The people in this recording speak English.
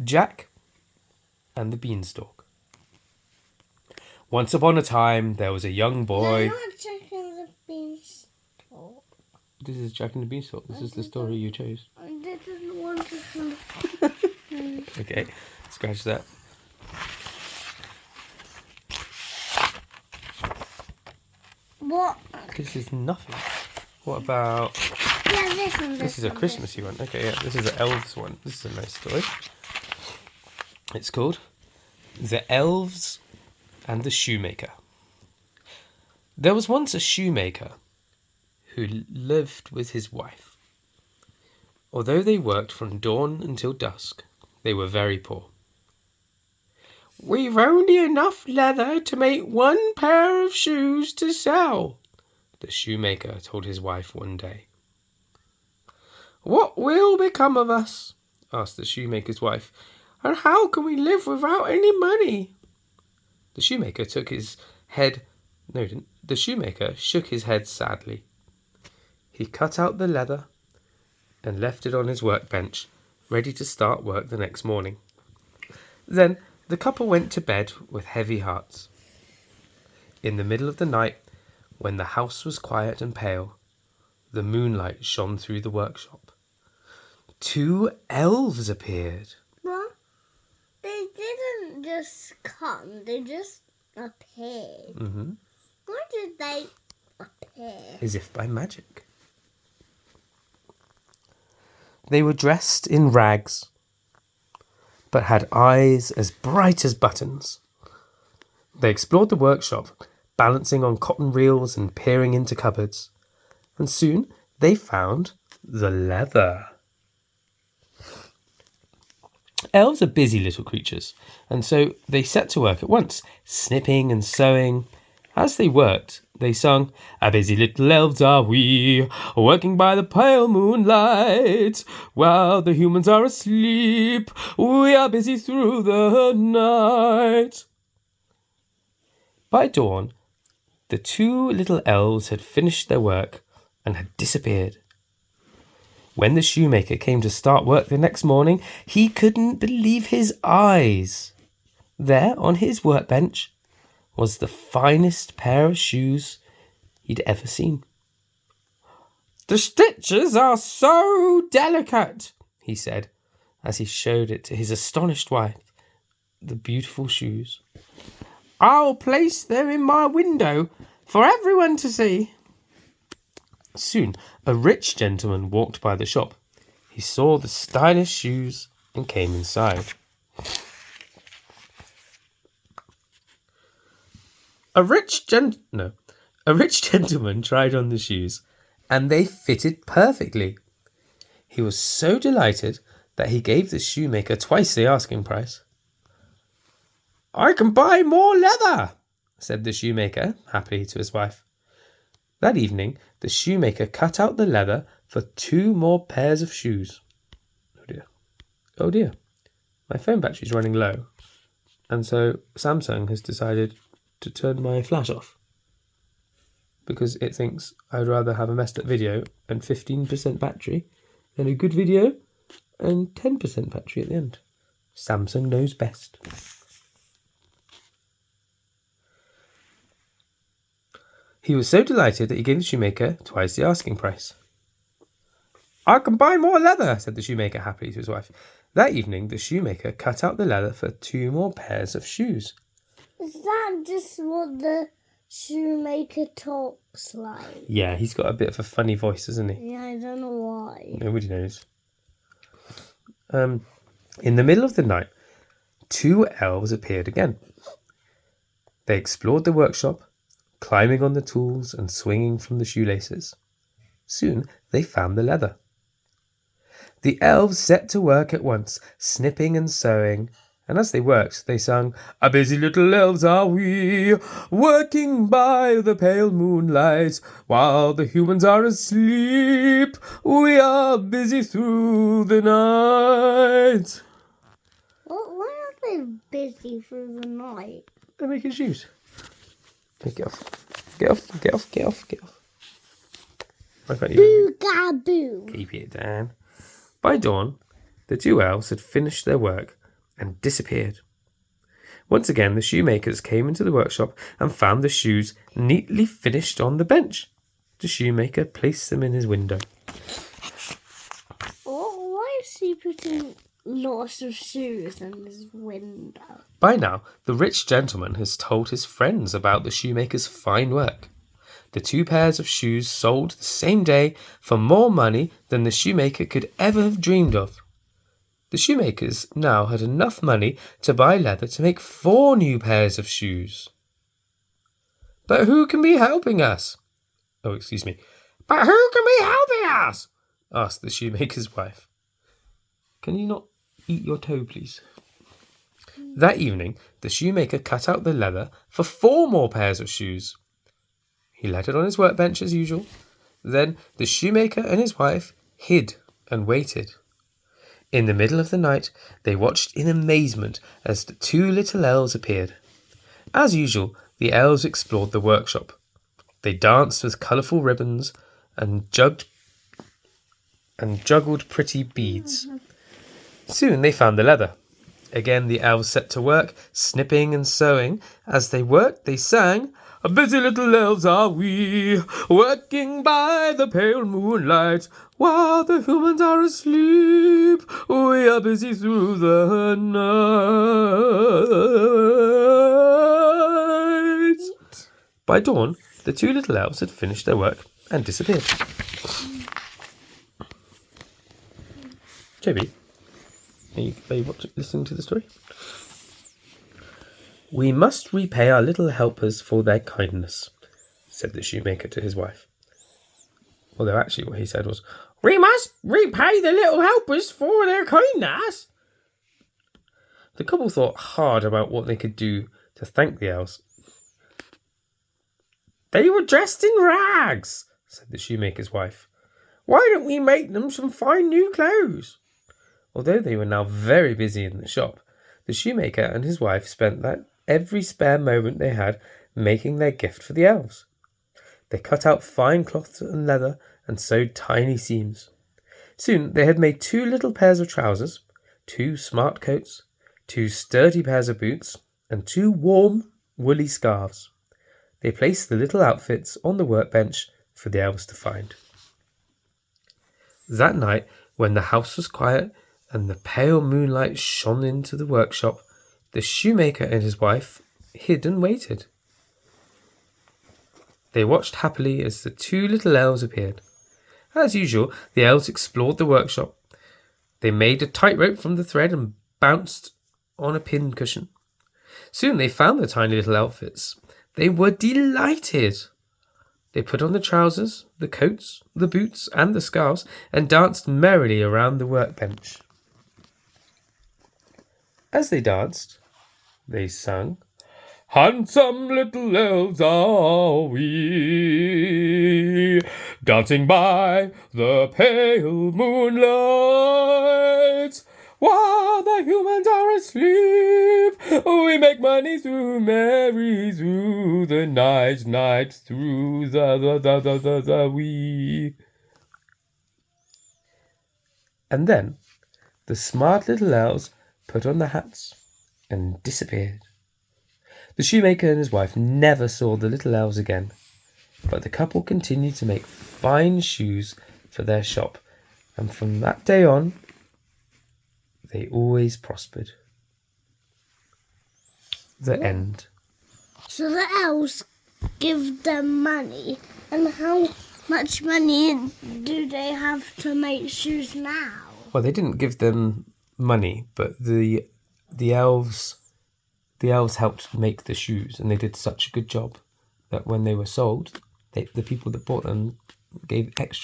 Jack and the Beanstalk. Once upon a time, there was a young boy. No, not Jack and the Beanstalk. This is Jack and the Beanstalk. This is the story you chose. I didn't want to. Okay, scratch that. What? This is nothing. What about... Yeah, this one. This is a Christmassy one. Okay, yeah, this is an Elves one. This is a nice story. It's called The Elves and the Shoemaker. There was once a shoemaker who lived with his wife. Although they worked from dawn until dusk, they were very poor. "We've only enough leather to make one pair of shoes to sell," the shoemaker told his wife one day. "What will become of us?" asked the shoemaker's wife. "And how can we live without any money?" The shoemaker shook his head sadly. He cut out the leather and left it on his workbench, ready to start work the next morning. Then the couple went to bed with heavy hearts. In the middle of the night, when the house was quiet and pale, the moonlight shone through the workshop. 2 elves appeared. Well, they didn't just come, they just appeared. Mm-hmm. Why did they appear? As if by magic. They were dressed in rags, but had eyes as bright as buttons. They explored the workshop, balancing on cotton reels and peering into cupboards, and soon they found the leather. Elves are busy little creatures, and so they set to work at once, snipping and sewing. As they worked, they sung, "A busy little elves are we, working by the pale moonlight. While the humans are asleep, we are busy through the night." By dawn, the 2 little elves had finished their work and had disappeared. When the shoemaker came to start work the next morning, he couldn't believe his eyes. There on his workbench was the finest pair of shoes he'd ever seen. "The stitches are so delicate," he said, as he showed it to his astonished wife, the beautiful shoes. "I'll place them in my window for everyone to see." Soon a rich gentleman walked by the shop. He saw the stylish shoes and came inside. A rich gentleman tried on the shoes, and they fitted perfectly. He was so delighted that he gave the shoemaker twice the asking price. "I can buy more leather," said the shoemaker happily to his wife. That evening, the shoemaker cut out the leather for 2 more pairs of shoes. Oh dear. My phone battery is running low, and so Samsung has decided to turn my flash off because it thinks I'd rather have a messed up video and 15% battery than a good video and 10% battery at the end. Samsung knows best. He was so delighted that he gave the shoemaker twice the asking price. "I can buy more leather," said the shoemaker happily to his wife. That evening, the shoemaker cut out the leather for 2 more pairs of shoes. Is that just what the shoemaker talks like? Yeah, he's got a bit of a funny voice, hasn't he? Yeah, I don't know why. Nobody knows. In the middle of the night, 2 elves appeared again. They explored the workshop, climbing on the tools and swinging from the shoelaces. Soon they found the leather. The elves set to work at once, snipping and sewing, and as they worked, they sung, "A busy little elves are we, working by the pale moonlight. While the humans are asleep, we are busy through the night." Well, why are they busy through the night? They're making shoes. Okay, get off. Get off, get off, get off, get off. Why can't you Boo-ga-boo. keep it down? By dawn, the 2 elves had finished their work and disappeared. Once again, the shoemakers came into the workshop and found the shoes neatly finished on the bench. The shoemaker placed them in his window. Why is he putting lots of shoes in his window? By now, the rich gentleman has told his friends about the shoemaker's fine work. The 2 pairs of shoes sold the same day for more money than the shoemaker could ever have dreamed of. The shoemakers now had enough money to buy leather to make 4 new pairs of shoes. But who can be helping us? But who can be helping us? Asked the shoemaker's wife. Can you not eat your toe, please? That evening, the shoemaker cut out the leather for 4 more pairs of shoes. He laid it on his workbench as usual. Then the shoemaker and his wife hid and waited. In the middle of the night, they watched in amazement as the 2 little elves appeared. As usual, the elves explored the workshop. They danced with colourful ribbons and juggled pretty beads. Soon they found the leather. Again the elves set to work, snipping and sewing. As they worked, they sang, "A busy little elves are we, working by the pale moonlight. While the humans are asleep, we are busy through the night." By dawn, the 2 little elves had finished their work and disappeared. Toby, are you listening to the story? "We must repay our little helpers for their kindness," said the shoemaker to his wife. Although actually what he said was, "We must repay the little helpers for their kindness." The couple thought hard about what they could do to thank the elves. "They were dressed in rags," said the shoemaker's wife. "Why don't we make them some fine new clothes?" Although they were now very busy in the shop, the shoemaker and his wife spent every spare moment they had making their gift for the elves. They cut out fine cloth and leather and sewed tiny seams. Soon they had made 2 little pairs of trousers, 2 smart coats, 2 sturdy pairs of boots, and 2 warm, woolly scarves. They placed the little outfits on the workbench for the elves to find. That night, when the house was quiet and the pale moonlight shone into the workshop, the shoemaker and his wife hid and waited. They watched happily as the 2 little elves appeared. As usual, the elves explored the workshop. They made a tightrope from the thread and bounced on a pincushion. Soon they found the tiny little outfits. They were delighted. They put on the trousers, the coats, the boots, and the scarves, and danced merrily around the workbench. As they danced, they sang, "Handsome little elves are we, dancing by the pale moonlight. While the humans are asleep, we make money through the night, through the we." And then the smart little elves put on the hats and disappeared. The shoemaker and his wife never saw the little elves again, but the couple continued to make fine shoes for their shop, and from that day on, they always prospered. The end. So the elves give them money, and how much money do they have to make shoes now? Well, they didn't give them money, but the elves helped make the shoes, and they did such a good job that when they were sold, the people that bought them gave extra